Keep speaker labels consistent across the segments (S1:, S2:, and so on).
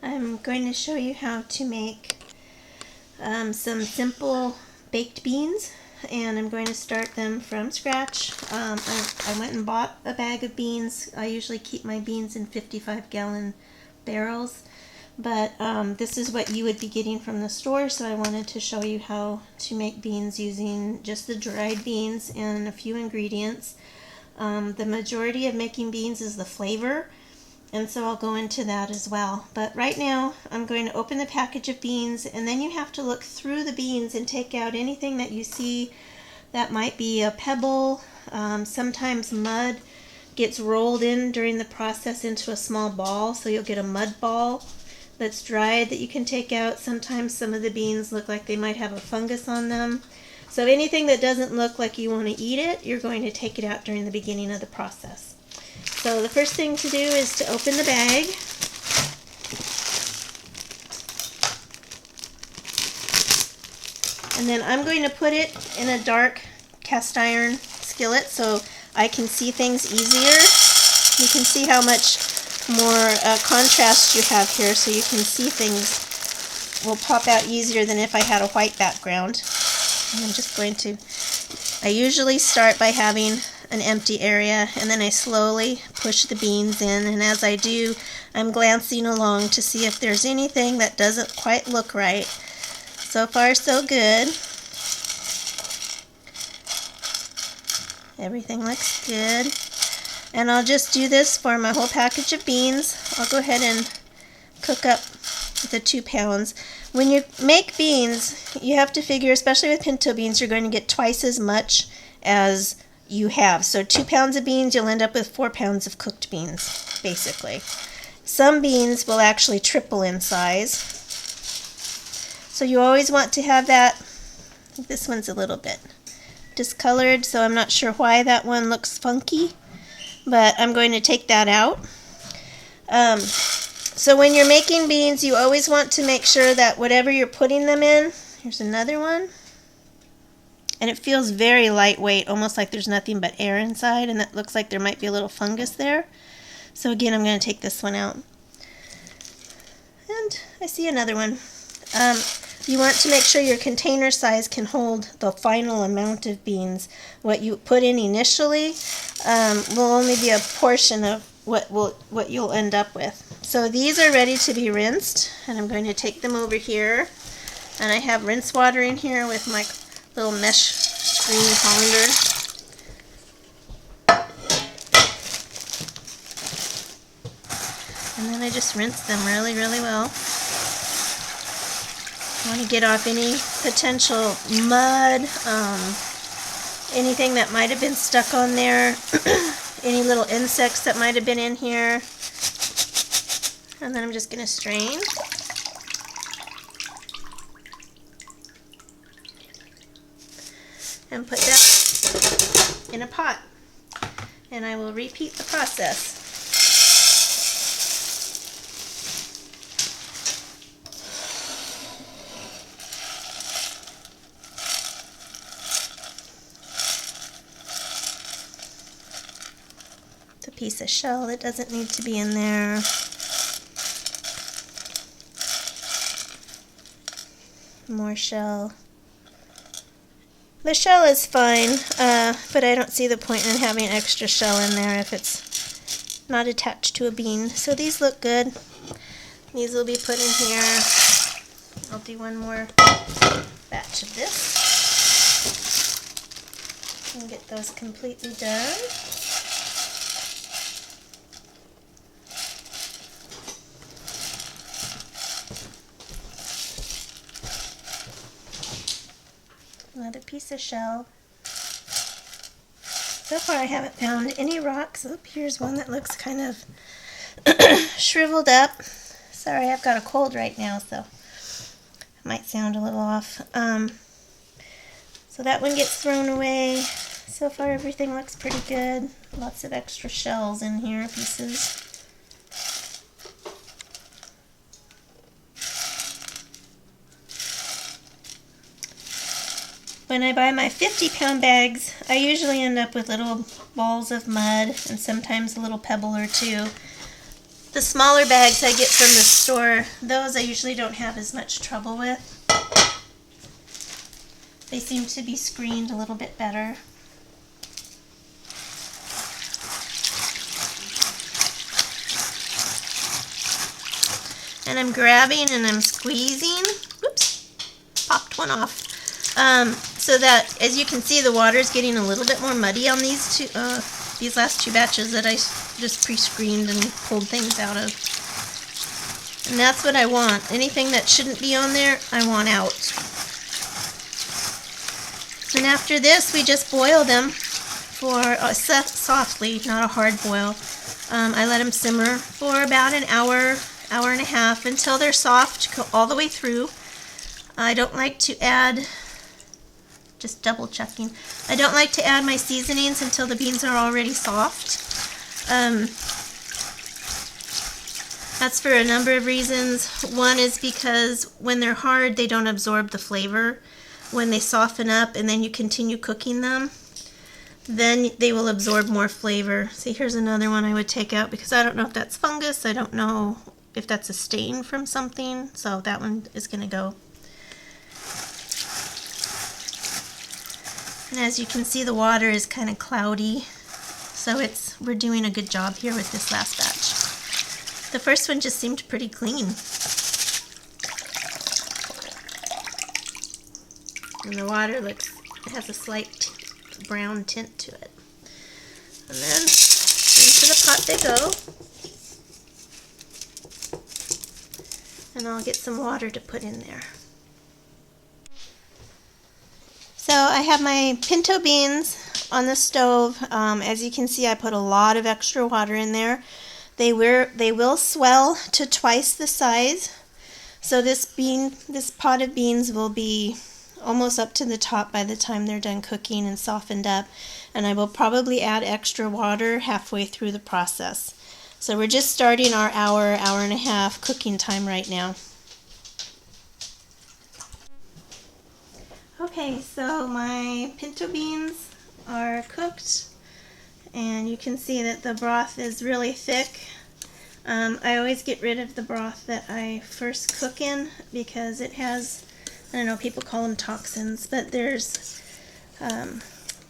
S1: I'm going to show you how to make some simple baked beans, and I'm going to start them from scratch. I went and bought a bag of beans. I usually keep my beans in 55-gallon barrels, but this is what you would be getting from the store, so I wanted to show you how to make beans using just the dried beans and a few ingredients. The majority of making beans is the flavor, and so I'll go into that as well. But right now I'm going to open the package of beans, and then you have to look through the beans and take out anything that you see that might be a pebble. Sometimes mud gets rolled in during the process into a small ball, so you'll get a mud ball that's dried that you can take out. Sometimes some of the beans look like they might have a fungus on them. So anything that doesn't look like you want to eat it, you're going to take it out during the beginning of the process. So the first thing to do is to open the bag. And then I'm going to put it in a dark cast iron skillet so I can see things easier. You can see how much more contrast you have here, so you can see things will pop out easier than if I had a white background. And I'm just going to, I usually start by having an empty area, and then I slowly push the beans in, and as I do, I'm glancing along to see if there's anything that doesn't quite look right. So far, so good. Everything looks good. And I'll just do this for my whole package of beans. I'll go ahead and cook up the 2 pounds. When you make beans, you have to figure, especially with pinto beans, you're going to get twice as much as you have. So 2 pounds of beans, you'll end up with 4 pounds of cooked beans, basically. Some beans will actually triple in size. So you always want to have that. This one's a little bit discolored, so I'm not sure why that one looks funky, but I'm going to take that out. So when you're making beans, you always want to make sure that whatever you're putting them in, here's another one, and it feels very lightweight, almost like there's nothing but air inside, and that looks like there might be a little fungus there. So again, I'm going to take this one out. And I see another one. You want to make sure your container size can hold the final amount of beans. What you put in initially will only be a portion of what you'll end up with. So these are ready to be rinsed, and I'm going to take them over here. And I have rinse water in here with my little mesh screen colander. And then I just rinse them really, really well. I want to get off any potential mud, anything that might have been stuck on there, any little insects that might have been in here. And then I'm just going to strain. And put that in a pot. And I will repeat the process. It's a piece of shell that doesn't need to be in there. More shell. The shell is fine, but I don't see the point in having extra shell in there if it's not attached to a bean. So these look good. These will be put in here. I'll do one more batch of this and get those completely done. Another piece of shell. So far I haven't found any rocks. Oh, here's one that looks kind of shriveled up. Sorry, I've got a cold right now, so it might sound a little off. So that one gets thrown away. So far everything looks pretty good. Lots of extra shells in here, pieces. When I buy my 50-pound bags, I usually end up with little balls of mud and sometimes a little pebble or two. The smaller bags I get from the store, those I usually don't have as much trouble with. They seem to be screened a little bit better. And I'm grabbing and I'm squeezing. Oops, popped one off. So that, as you can see, the water is getting a little bit more muddy on these last two batches that I just pre-screened and pulled things out of. And that's what I want. Anything that shouldn't be on there, I want out. And after this, we just boil them for softly, not a hard boil. I let them simmer for about an hour, hour and a half until they're soft, go all the way through. I don't like to add, just double checking, I don't like to add my seasonings until the beans are already soft. That's for a number of reasons. One is because when they're hard, they don't absorb the flavor. When they soften up and then you continue cooking them, then they will absorb more flavor. See, here's another one I would take out because I don't know if that's fungus. I don't know if that's a stain from something. So that one is going to go. And as you can see, the water is kind of cloudy. So we're doing a good job here with this last batch. The first one just seemed pretty clean. And the water has a slight brown tint to it. And then into the pot they go. And I'll get some water to put in there. So I have my pinto beans on the stove. As you can see, I put a lot of extra water in there. They will swell to twice the size. So this pot of beans will be almost up to the top by the time they're done cooking and softened up, and I will probably add extra water halfway through the process. So we're just starting our hour and a half cooking time right now. Okay, so my pinto beans are cooked and you can see that the broth is really thick. I always get rid of the broth that I first cook in because it has, I don't know, people call them toxins, but there's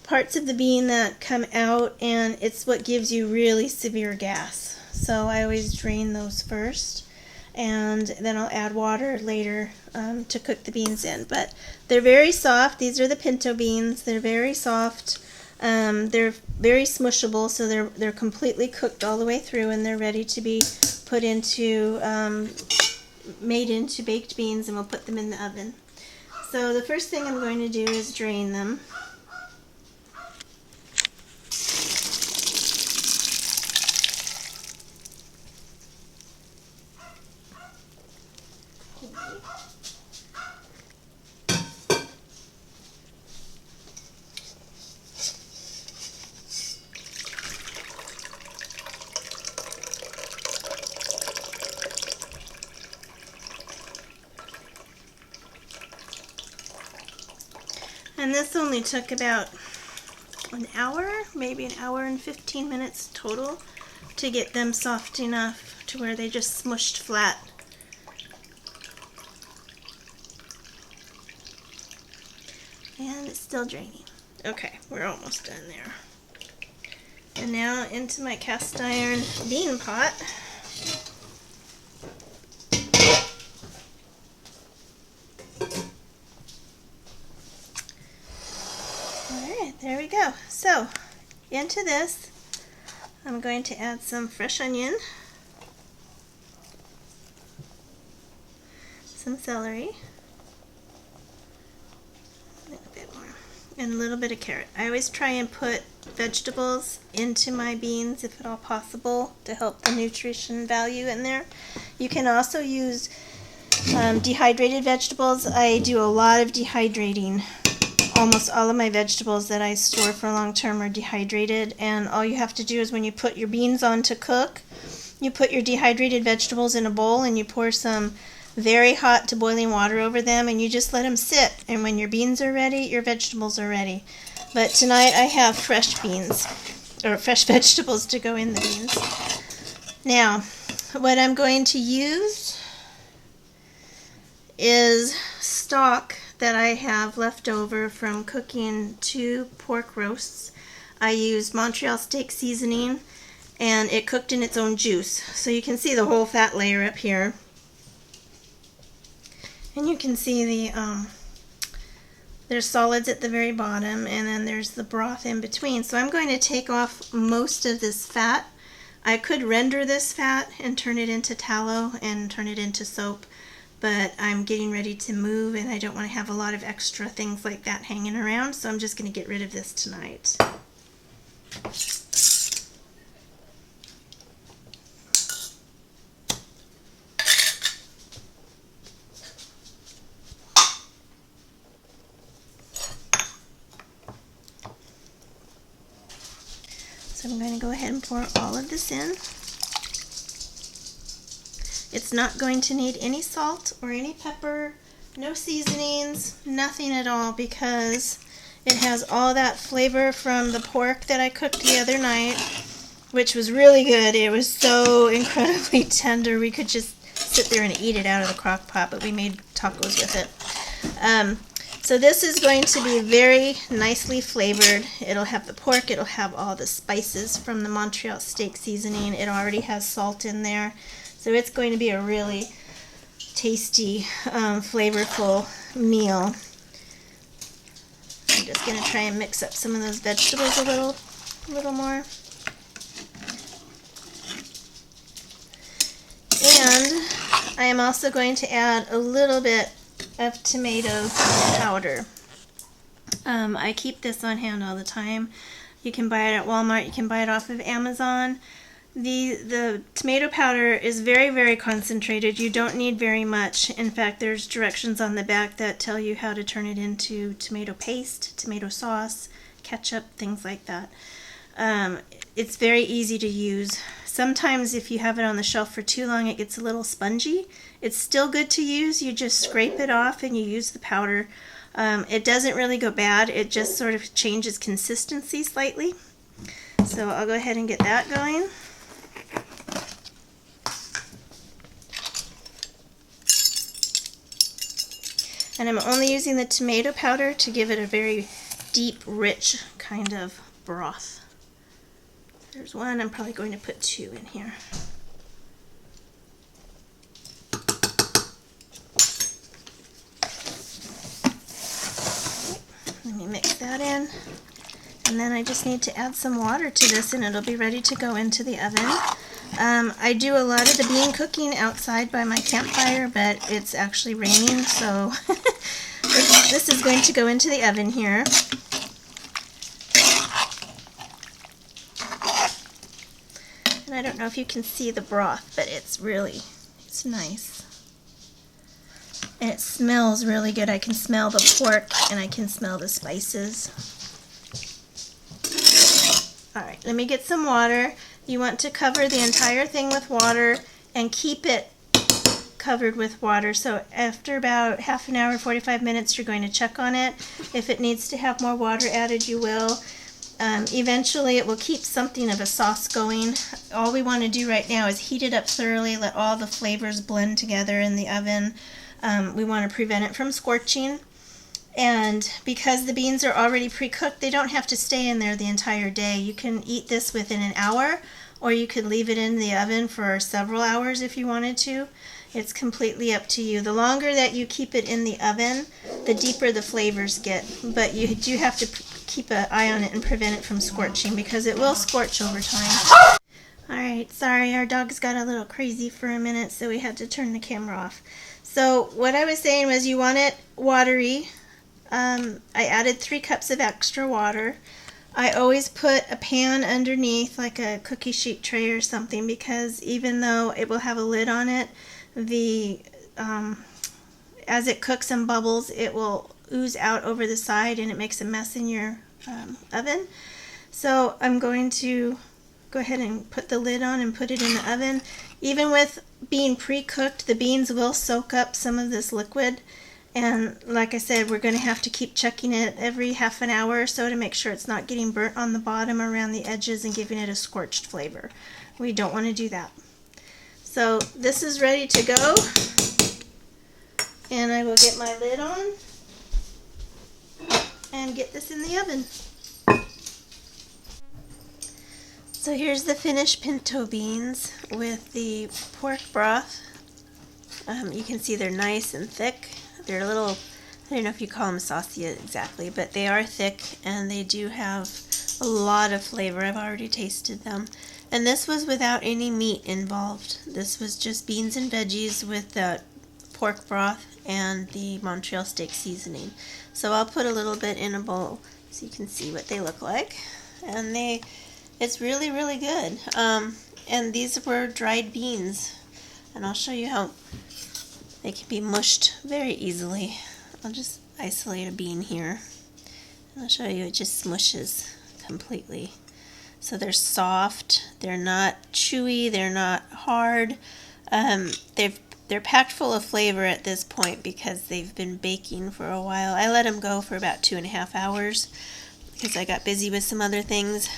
S1: parts of the bean that come out and it's what gives you really severe gas. So I always drain those first and then I'll add water later to cook the beans in. But they're very soft. These are the pinto beans. They're very soft. They're very smushable, so they're completely cooked all the way through and they're ready to be put into, made into baked beans, and we'll put them in the oven. So the first thing I'm going to do is drain them. And this only took about an hour, maybe an hour and 15 minutes total to get them soft enough to where they just smushed flat. And it's still draining. Okay, we're almost done there. And now into my cast iron bean pot. There we go. So, into this, I'm going to add some fresh onion, some celery, a little bit more, and a little bit of carrot. I always try and put vegetables into my beans if at all possible to help the nutrition value in there. You can also use dehydrated vegetables. I do a lot of dehydrating. Almost all of my vegetables that I store for long term are dehydrated, and all you have to do is when you put your beans on to cook, you put your dehydrated vegetables in a bowl and you pour some very hot to boiling water over them and you just let them sit, and when your beans are ready, your vegetables are ready. But tonight I have fresh beans, or fresh vegetables to go in the beans. Now, what I'm going to use is stock that I have left over from cooking 2 pork roasts. I used Montreal steak seasoning, and it cooked in its own juice. So you can see the whole fat layer up here. And you can see there's solids at the very bottom, and then there's the broth in between. So I'm going to take off most of this fat. I could render this fat and turn it into tallow and turn it into soap, but I'm getting ready to move and I don't want to have a lot of extra things like that hanging around, so I'm just going to get rid of this tonight. So I'm going to go ahead and pour all of this in. It's not going to need any salt or any pepper, no seasonings, nothing at all, because it has all that flavor from the pork that I cooked the other night, which was really good. It was so incredibly tender. We could just sit there and eat it out of the crock pot, but we made tacos with it. So this is going to be very nicely flavored. It'll have the pork, it'll have all the spices from the Montreal steak seasoning. It already has salt in there. So it's going to be a really tasty, flavorful meal. I'm just going to try and mix up some of those vegetables a little more. And I am also going to add a little bit of tomato powder. I keep this on hand all the time. You can buy it at Walmart, you can buy it off of Amazon. The tomato powder is very, very concentrated. You don't need very much. In fact, there's directions on the back that tell you how to turn it into tomato paste, tomato sauce, ketchup, things like that. It's very easy to use. Sometimes if you have it on the shelf for too long, it gets a little spongy. It's still good to use. You just scrape it off and you use the powder. It doesn't really go bad. It just sort of changes consistency slightly. So I'll go ahead and get that going. And I'm only using the tomato powder to give it a very deep, rich kind of broth. There's one. I'm probably going to put 2 in here. Let me mix that in. And then I just need to add some water to this and it'll be ready to go into the oven. I do a lot of the bean cooking outside by my campfire, but it's actually raining, so this is going to go into the oven here. And I don't know if you can see the broth, but it's nice. And it smells really good. I can smell the pork and I can smell the spices. Alright, let me get some water. You want to cover the entire thing with water and keep it covered with water. So after about half an hour, 45 minutes, you're going to check on it. If it needs to have more water added, you will. Eventually it will keep something of a sauce going. All we want to do right now is heat it up thoroughly, let all the flavors blend together in the oven. We want to prevent it from scorching. And because the beans are already pre-cooked, they don't have to stay in there the entire day. You can eat this within an hour, or you could leave it in the oven for several hours if you wanted to. It's completely up to you. The longer that you keep it in the oven, the deeper the flavors get. But you do have to keep an eye on it and prevent it from scorching, because it will scorch over time. Alright, sorry, our dogs got a little crazy for a minute, so we had to turn the camera off. So what I was saying was you want it watery. I added 3 cups of extra water. I always put a pan underneath, like a cookie sheet tray or something, because even though it will have a lid on it, as it cooks and bubbles, it will ooze out over the side and it makes a mess in your oven. So I'm going to go ahead and put the lid on and put it in the oven. Even with being pre-cooked, the beans will soak up some of this liquid. And like I said, we're going to have to keep checking it every half an hour or so to make sure it's not getting burnt on the bottom around the edges and giving it a scorched flavor. We don't want to do that. So this is ready to go, and I will get my lid on and get this in the oven. So here's the finished pinto beans with the pork broth. You can see they're nice and thick. They're a little, I don't know if you call them saucy exactly, but they are thick and they do have a lot of flavor. I've already tasted them. And this was without any meat involved. This was just beans and veggies with the pork broth and the Montreal steak seasoning. So I'll put a little bit in a bowl so you can see what they look like. And it's really, really good. And these were dried beans. And I'll show you how they can be mushed very easily. I'll just isolate a bean here. And I'll show you it just smushes completely. So they're soft, they're not chewy, they're not hard. They're packed full of flavor at this point because they've been baking for a while. I let them go for about 2.5 hours because I got busy with some other things.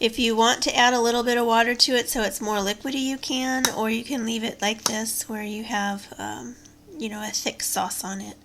S1: If you want to add a little bit of water to it so it's more liquidy, you can, or you can leave it like this where you have, a thick sauce on it.